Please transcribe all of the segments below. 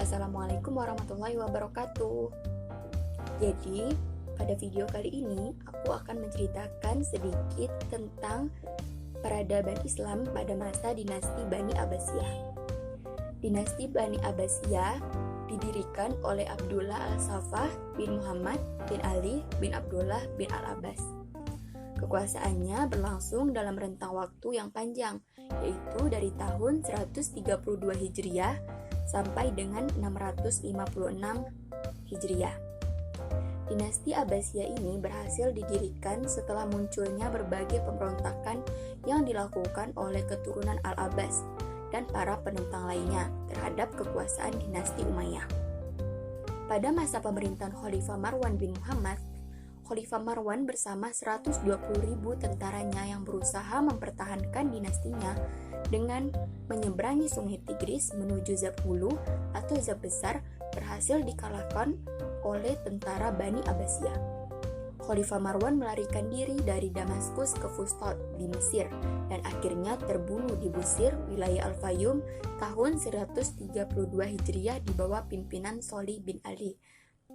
Assalamualaikum warahmatullahi wabarakatuh. Jadi, pada video kali ini aku akan menceritakan sedikit tentang peradaban Islam pada masa dinasti Bani Abbasiyah. Dinasti Bani Abbasiyah didirikan oleh Abdullah Al-Saffah bin Muhammad bin Ali bin Abdullah bin Al-Abbas. Kekuasaannya berlangsung dalam rentang waktu yang panjang, yaitu dari tahun 132 Hijriah sampai dengan 656 Hijriah. Dinasti Abbasiyah ini berhasil didirikan setelah munculnya berbagai pemberontakan yang dilakukan oleh keturunan Al-Abbas dan para penentang lainnya terhadap kekuasaan dinasti Umayyah. Pada masa pemerintahan Khalifah Marwan bin Muhammad, Khalifah Marwan bersama 120.000 tentaranya yang berusaha mempertahankan dinastinya dengan menyeberangi sungai Tigris menuju Zab Hulu atau Zab Besar berhasil dikalahkan oleh tentara Bani Abbasiyah. Khalifah Marwan melarikan diri dari Damaskus ke Fustat di Mesir dan akhirnya terbunuh di Busir, wilayah Al-Fayum tahun 132 Hijriah di bawah pimpinan Sholih bin Ali,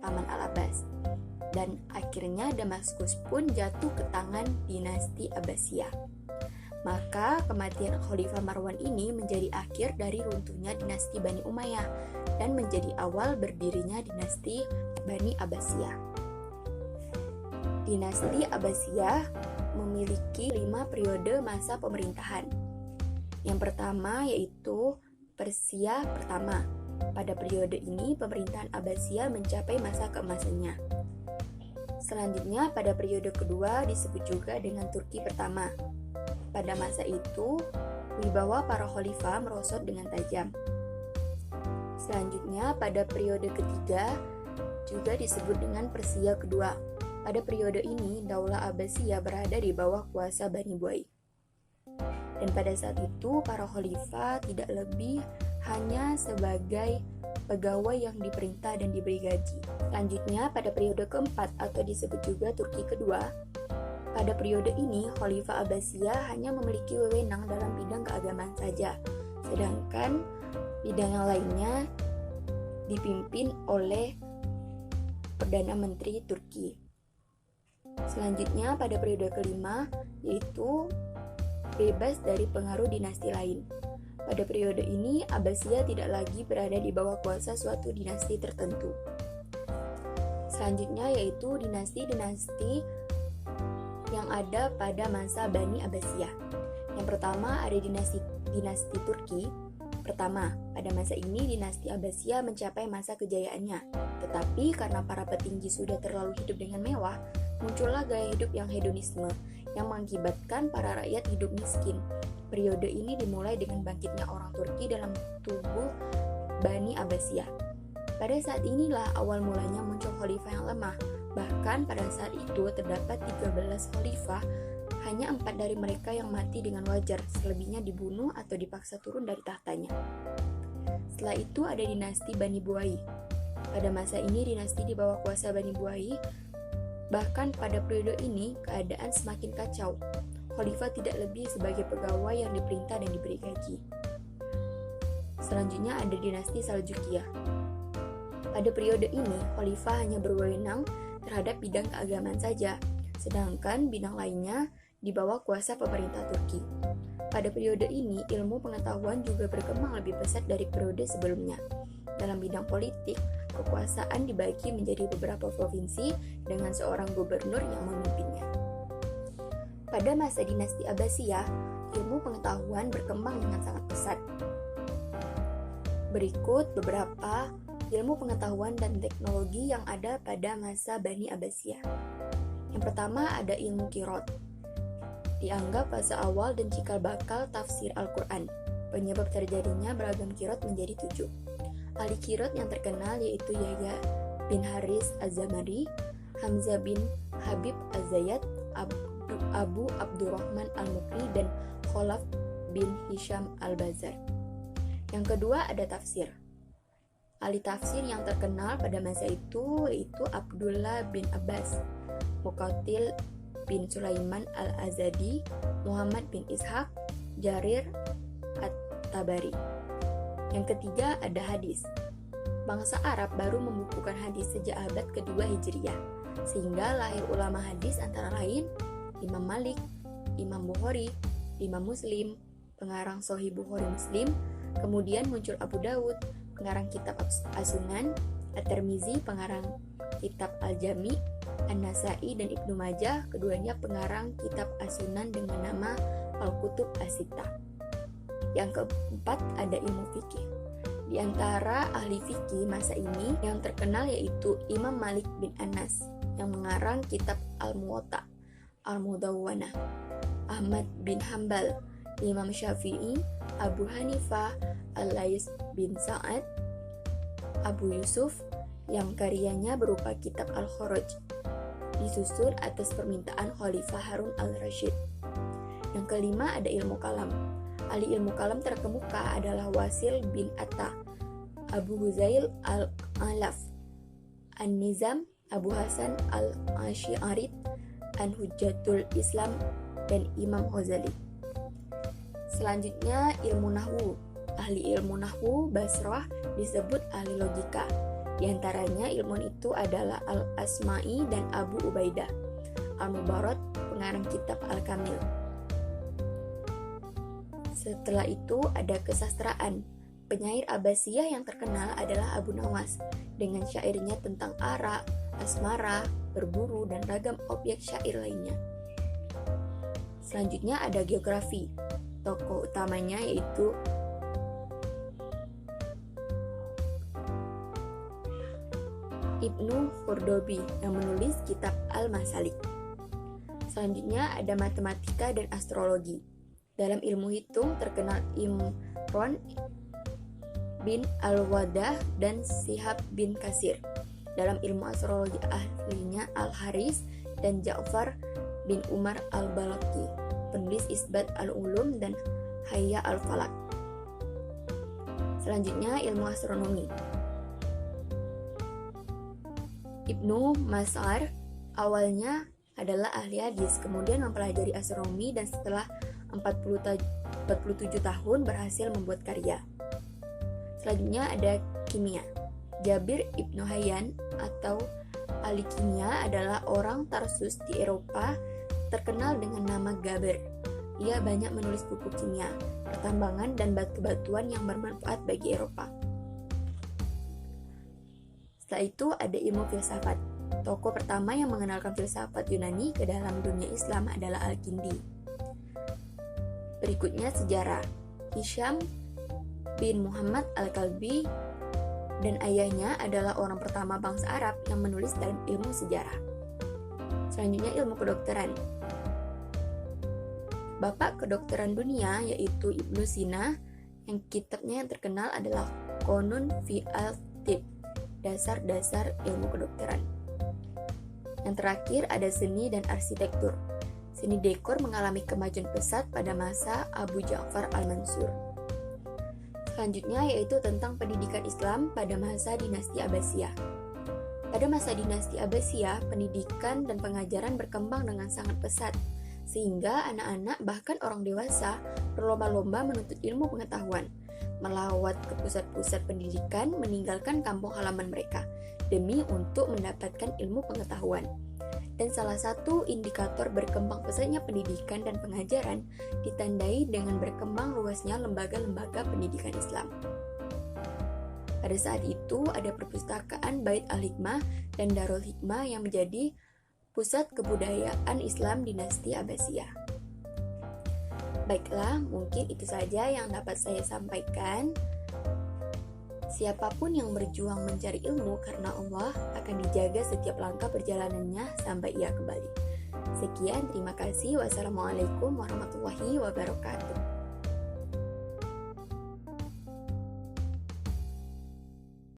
paman Al-Abbas. Dan akhirnya Damaskus pun jatuh ke tangan dinasti Abbasiyah. Maka kematian Khalifah Marwan ini menjadi akhir dari runtuhnya dinasti Bani Umayyah dan menjadi awal berdirinya dinasti Bani Abbasiyah. Dinasti Abbasiyah memiliki 5 periode masa pemerintahan. Yang pertama yaitu Persia pertama. Pada periode ini pemerintahan Abbasiyah mencapai masa keemasannya. Selanjutnya pada periode kedua disebut juga dengan Turki pertama. Pada masa itu, wibawa para khalifah merosot dengan tajam. Selanjutnya pada periode ketiga juga disebut dengan Persia kedua. Pada periode ini, Daulah Abbasiyah berada di bawah kuasa Bani Buai. Dan pada saat itu, para khalifah tidak lebih hanya sebagai pegawai yang diperintah dan diberi gaji. Selanjutnya, pada periode keempat atau disebut juga Turki kedua, pada periode ini Khalifah Abbasiyah hanya memiliki wewenang dalam bidang keagamaan saja, sedangkan bidang yang lainnya dipimpin oleh Perdana Menteri Turki. Selanjutnya, pada periode kelima, yaitu bebas dari pengaruh dinasti lain. Pada periode ini, Abbasiyah tidak lagi berada di bawah kuasa suatu dinasti tertentu. Selanjutnya yaitu dinasti-dinasti yang ada pada masa Bani Abbasiyah. Yang pertama ada dinasti Turki. Pertama, pada masa ini dinasti Abbasiyah mencapai masa kejayaannya. Tetapi karena para petinggi sudah terlalu hidup dengan mewah, muncullah gaya hidup yang hedonisme yang mengakibatkan para rakyat hidup miskin. Periode ini dimulai dengan bangkitnya orang Turki dalam tubuh Bani Abbasiyah. Pada saat inilah awal mulanya muncul khalifah yang lemah. Bahkan pada saat itu terdapat 13 khalifah, hanya 4 dari mereka yang mati dengan wajar, selebihnya dibunuh atau dipaksa turun dari tahtanya. Setelah itu ada dinasti Bani Buai. Pada masa ini dinasti di bawah kuasa Bani Buai. Bahkan pada periode ini keadaan semakin kacau. Khalifah tidak lebih sebagai pegawai yang diperintah dan diberi gaji. Selanjutnya ada dinasti Saljukiyah. Pada periode ini, Khalifah hanya berwenang terhadap bidang keagamaan saja, sedangkan bidang lainnya di bawah kuasa pemerintah Turki. Pada periode ini, ilmu pengetahuan juga berkembang lebih pesat dari periode sebelumnya. Dalam bidang politik, kekuasaan dibagi menjadi beberapa provinsi dengan seorang gubernur yang memimpinnya. Pada masa dinasti Abbasiyah, ilmu pengetahuan berkembang dengan sangat pesat. Berikut beberapa ilmu pengetahuan dan teknologi yang ada pada masa Bani Abbasiyah. Yang pertama ada ilmu qiraat. Dianggap fase awal dan cikal bakal tafsir Al-Quran. Penyebab terjadinya beragam qiraat menjadi 7. Ahli qiraat yang terkenal yaitu Yahya bin Haris Az-Zamari, Hamzah bin Habib Az-Zayyad, Abu Abdurrahman Al-Mukri, dan Khalaf bin Hisham Al-Bazar. Yang kedua ada tafsir. Ahli tafsir yang terkenal pada masa itu yaitu Abdullah bin Abbas, Muqatil bin Sulaiman Al-Azadi, Muhammad bin Ishaq, Jarir At-Tabari. Yang ketiga ada hadis. bangsa Arab baru membukukan hadis sejak abad kedua Hijriah, sehingga lahir ulama hadis antara lain Imam Malik, Imam Bukhari, Imam Muslim, pengarang Sahih Bukhari Muslim, kemudian muncul Abu Dawud, pengarang kitab As-Sunan, At-Tirmizi, pengarang kitab Al-Jami, An-Nasai, dan Ibnu Majah, keduanya pengarang kitab As-Sunan dengan nama Al-Kutub As-Sittah. Yang keempat ada ilmu fikih. Di antara ahli fikih masa ini yang terkenal yaitu Imam Malik bin Anas yang mengarang kitab Al-Muwatta, Al-Mudawwanah, Ahmad bin Hambal, Imam Syafi'i, Abu Hanifah, Al-Lais bin Sa'ad, Abu Yusuf yang karyanya berupa kitab Al-Kharaj disusun atas permintaan Khalifah Harun al-Rasyid. Yang kelima ada ilmu kalam. Ahli ilmu kalam terkemuka adalah Wasil bin Atta, Abu Huzail al-Alaf, An-Nizam, Abu Hasan al-Asy'ari, An-Hujjatul Islam, dan Imam Ghazali. Selanjutnya ilmu nahwu. Ahli ilmu nahwu Basrah disebut ahli logika. Di antaranya ilmu itu adalah Al-Asma'i dan Abu Ubaidah. Al-Mubarad, pengarang kitab Al-Kamil. Setelah itu ada kesastraan. Penyair Abbasiyah yang terkenal adalah Abu Nawas dengan syairnya tentang arak, asmara, berburu, dan ragam objek syair lainnya. Selanjutnya ada geografi. Tokoh utamanya yaitu Ibnu Qurtubi yang menulis kitab Al-Masalik. Selanjutnya ada matematika dan astrologi. Dalam ilmu hitung terkenal Imron bin Al-Wadah dan Sihab bin Kasir. Dalam ilmu astrologi ahlinya Al-Haris dan Ja'far bin Umar Al-Balaki, penulis Isbat Al-Ulum dan Hayya Al-Falak. Selanjutnya ilmu astronomi. Ibnu Mas'ar awalnya adalah ahli hadis, kemudian mempelajari astronomi dan setelah 47 tahun berhasil membuat karya. Selanjutnya ada kimia. Jabir Ibnu Hayyan atau ahli kimia adalah orang Tarsus di Eropa terkenal dengan nama Gaber. Ia banyak menulis buku kimia, pertambangan, dan batu-batuan yang bermanfaat bagi Eropa. Setelah itu ada ilmu filsafat. Tokoh pertama yang mengenalkan filsafat Yunani ke dalam dunia Islam adalah Al-Kindi. Berikutnya sejarah. Hisham bin Muhammad Al-Kalbi dan ayahnya adalah orang pertama bangsa Arab yang menulis dalam ilmu sejarah. Selanjutnya ilmu kedokteran. Bapak kedokteran dunia yaitu Ibnu Sina, yang kitabnya yang terkenal adalah Qanun fi al-Tibb, dasar-dasar ilmu kedokteran. Yang terakhir ada seni dan arsitektur. Seni dekor mengalami kemajuan pesat pada masa Abu Ja'far al-Mansur. Selanjutnya yaitu tentang pendidikan Islam pada masa dinasti Abbasiyah. Pada masa dinasti Abbasiyah, pendidikan dan pengajaran berkembang dengan sangat pesat, sehingga anak-anak bahkan orang dewasa berlomba-lomba menuntut ilmu pengetahuan, melawat ke pusat-pusat pendidikan, meninggalkan kampung halaman mereka demi untuk mendapatkan ilmu pengetahuan. Dan salah satu indikator berkembang pesatnya pendidikan dan pengajaran ditandai dengan berkembang luasnya lembaga-lembaga pendidikan Islam. Pada saat itu ada perpustakaan Bait Al-Hikmah dan Darul Hikmah yang menjadi pusat kebudayaan Islam dinasti Abbasiyah. Baiklah, mungkin itu saja yang dapat saya sampaikan. Siapapun yang berjuang mencari ilmu karena Allah akan dijaga setiap langkah perjalanannya sampai ia kembali. Sekian, terima kasih. Wassalamualaikum warahmatullahi wabarakatuh.